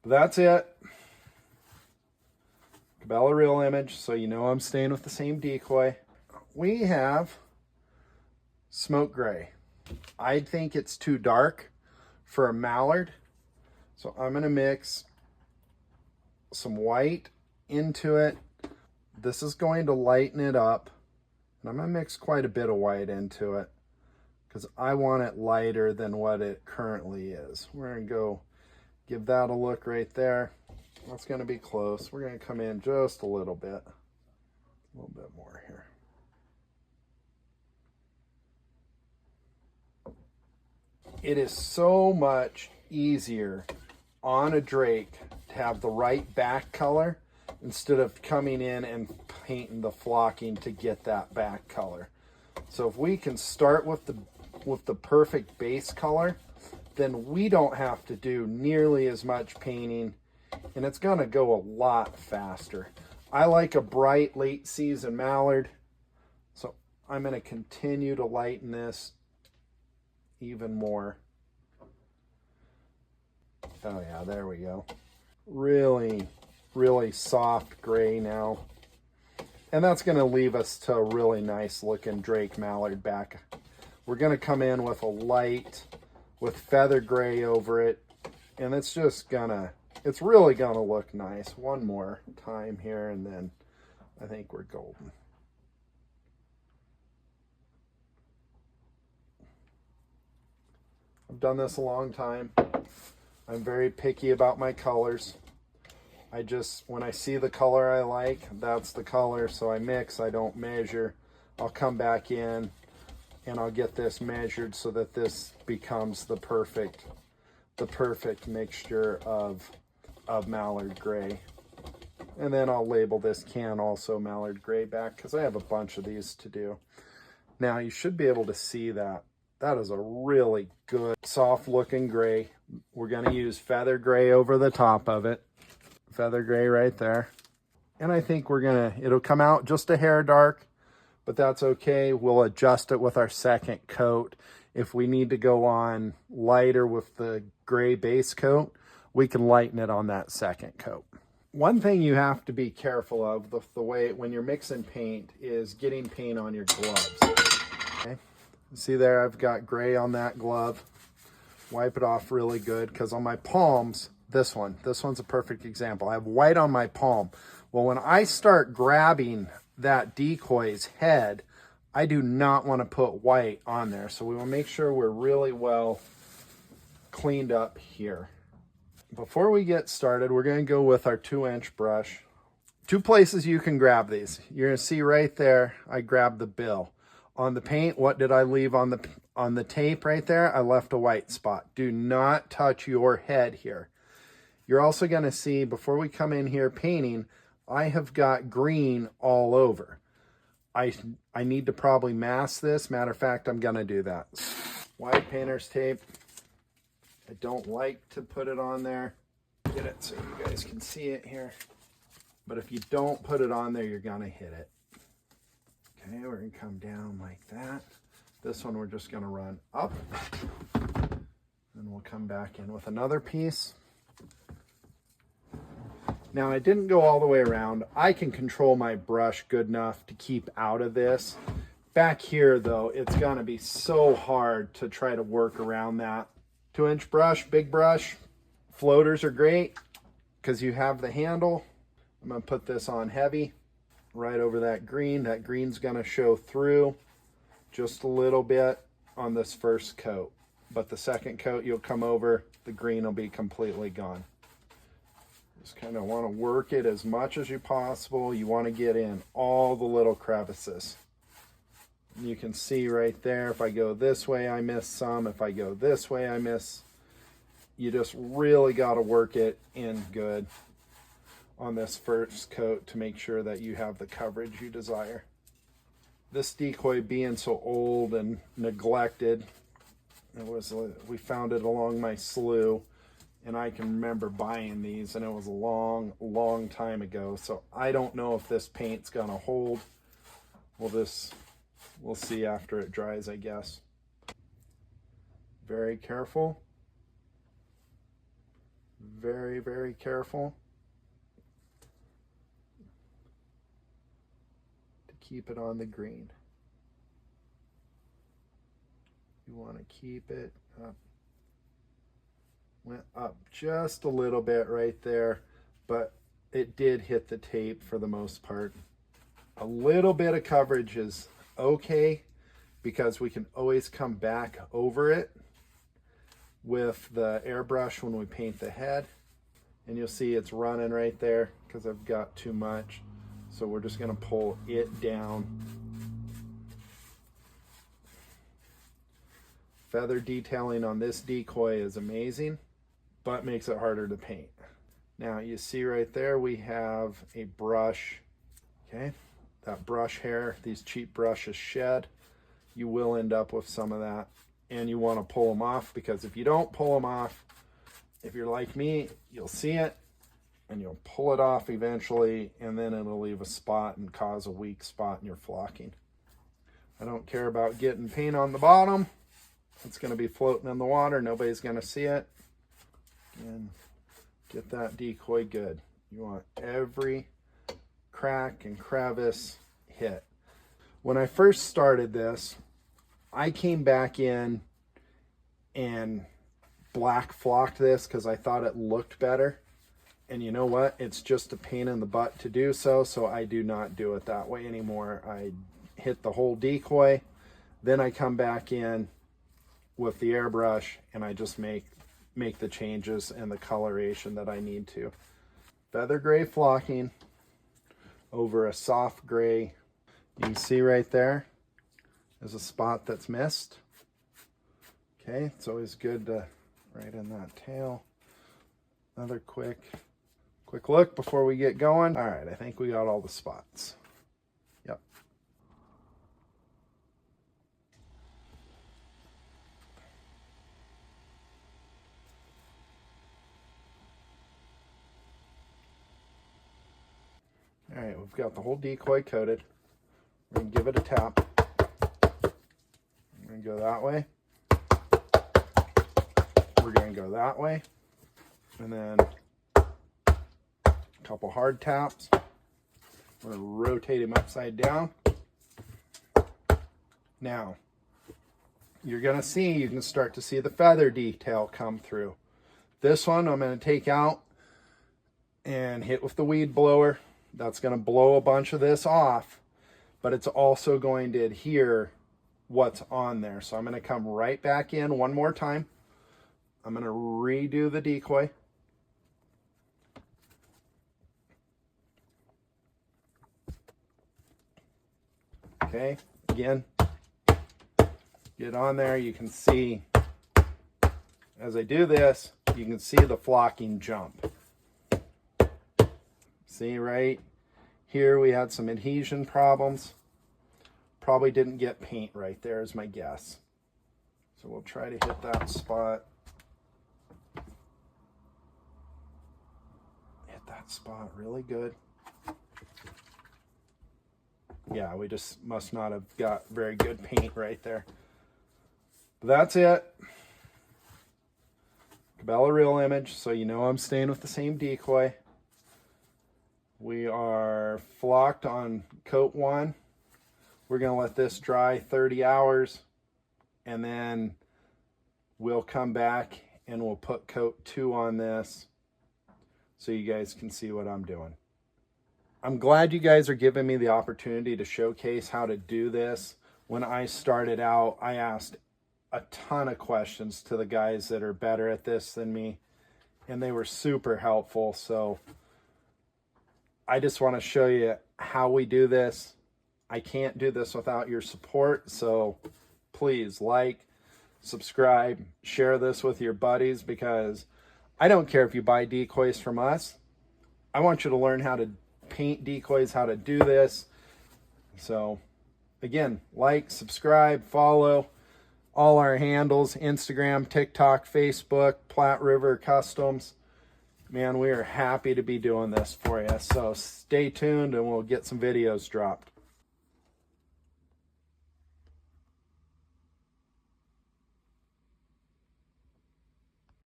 But that's it. Cabela real image, so you know I'm staying with the same decoy. We have smoke gray. I think it's too dark for a mallard, so I'm going to mix some white into it. This is going to lighten it up, and I'm going to mix quite a bit of white into it because I want it lighter than what it currently is. We're going to go give that a look right there. That's going to be close. We're going to come in just a little bit more here. It is so much easier on a drake to have the right back color instead of coming in and painting the flocking to get that back color. So if we can start with the perfect base color, then we don't have to do nearly as much painting, and it's gonna go a lot faster. I like a bright late season mallard, so I'm gonna continue to lighten this even more. Oh yeah, there we go. Really, really soft gray now. And that's gonna leave us to a really nice looking drake mallard back. We're gonna come in with a light with feather gray over it, and it's really gonna look nice. One more time here, and then I think we're golden. I've done this a long time. I'm very picky about my colors. When I see the color I like, that's the color, so I mix, I don't measure. I'll come back in and I'll get this measured so that this becomes the perfect mixture of mallard gray. And then I'll label this can also mallard gray back because I have a bunch of these to do. Now you should be able to see that. That is a really good soft looking gray. We're going to use feather gray over the top of it. Feather gray right there. And I think it'll come out just a hair dark, but that's okay. We'll adjust it with our second coat. If we need to go on lighter with the gray base coat, we can lighten it on that second coat. One thing you have to be careful of the way when you're mixing paint is getting paint on your gloves. Okay. See there, I've got gray on that glove. Wipe it off really good, because on my palms, this one's a perfect example. I have white on my palm. Well, when I start grabbing that decoy's head, I do not want to put white on there. So we will make sure we're really well cleaned up here. Before we get started, we're going to go with our 2-inch brush. Two places you can grab these. You're going to see right there, I grabbed the bill. On the paint, what did I leave on the tape right there? I left a white spot. Do not touch your head here. You're also going to see, before we come in here painting, I have got green all over. I need to probably mask this. Matter of fact, I'm going to do that. White painter's tape. I don't like to put it on there. Get it so you guys can see it here. But if you don't put it on there, you're going to hit it. Okay, we're going to come down like that. This one we're just going to run up. And we'll come back in with another piece. Now, I didn't go all the way around. I can control my brush good enough to keep out of this. Back here, though, it's going to be so hard to try to work around that. 2-inch brush, big brush. Floaters are great because you have the handle. I'm going to put this on heavy right over that green. That green's going to show through just a little bit on this first coat. But the second coat, you'll come over, the green will be completely gone. Just kind of want to work it as much as you possible. You want to get in all the little crevices. You can see right there, if I go this way, I miss some. If I go this way, I miss. You just really got to work it in good on this first coat to make sure that you have the coverage you desire. This decoy being so old and neglected, we found it along my slough, and I can remember buying these, and it was a long time ago. So I don't know if this paint's gonna hold. We'll see after it dries, I guess. Very careful. very, very careful to keep it on the green. You want to keep it up. Went up just a little bit right there, but it did hit the tape for the most part. A little bit of coverage is okay because we can always come back over it with the airbrush when we paint the head. And you'll see it's running right there because I've got too much. So we're just going to pull it down. Feather detailing on this decoy is amazing, but makes it harder to paint. Now you see right there we have a brush. Okay, that brush hair, these cheap brushes shed. You will end up with some of that, and you want to pull them off, because if you don't pull them off, if you're like me, you'll see it and you'll pull it off eventually, and then it'll leave a spot and cause a weak spot in your flocking. I don't care about getting paint on the bottom. It's going to be floating in the water. Nobody's going to see it. And get that decoy good. You want every crack and crevice hit. When I first started this, I came back in and black flocked this because I thought it looked better. And you know what? It's just a pain in the butt to do so, so I do not do it that way anymore. I hit the whole decoy, then I come back in with the airbrush and I just make the changes and the coloration that I need to. Feather gray flocking over a soft gray. You can see right there is a spot that's missed. Okay, it's always good to right in that tail. Another quick look before we get going. All right, I think we got all the spots. Yep. All right, we've got the whole decoy coated. We're gonna give it a tap. We're gonna go that way. We're gonna go that way. And then a couple hard taps. We're gonna rotate him upside down. Now, you're gonna see, you can start to see the feather detail come through. This one I'm gonna take out and hit with the weed blower. That's going to blow a bunch of this off, but it's also going to adhere what's on there. So I'm going to come right back in one more time. I'm going to redo the decoy. Okay, again, get on there. You can see, as I do this, you can see the flocking jump. See right here we had some adhesion problems. Probably didn't get paint right there is my guess. So we'll try to hit that spot. Hit that spot really good. Yeah, we just must not have got very good paint right there. But that's it. Cabela real image, so you know I'm staying with the same decoy. We are flocked on coat 1. We're going to let this dry 30 hours, and then we'll come back and we'll put coat 2 on this so you guys can see what I'm doing. I'm glad you guys are giving me the opportunity to showcase how to do this. When I started out, I asked a ton of questions to the guys that are better at this than me, and they were super helpful. So I just want to show you how we do this. I can't do this without your support, so please like, subscribe, share this with your buddies, because I don't care if you buy decoys from us. I want you to learn how to paint decoys, how to do this. So again, like, subscribe, follow all our handles: Instagram, TikTok, Facebook, Platte River Customs. Man, we are happy to be doing this for you. So stay tuned and we'll get some videos dropped.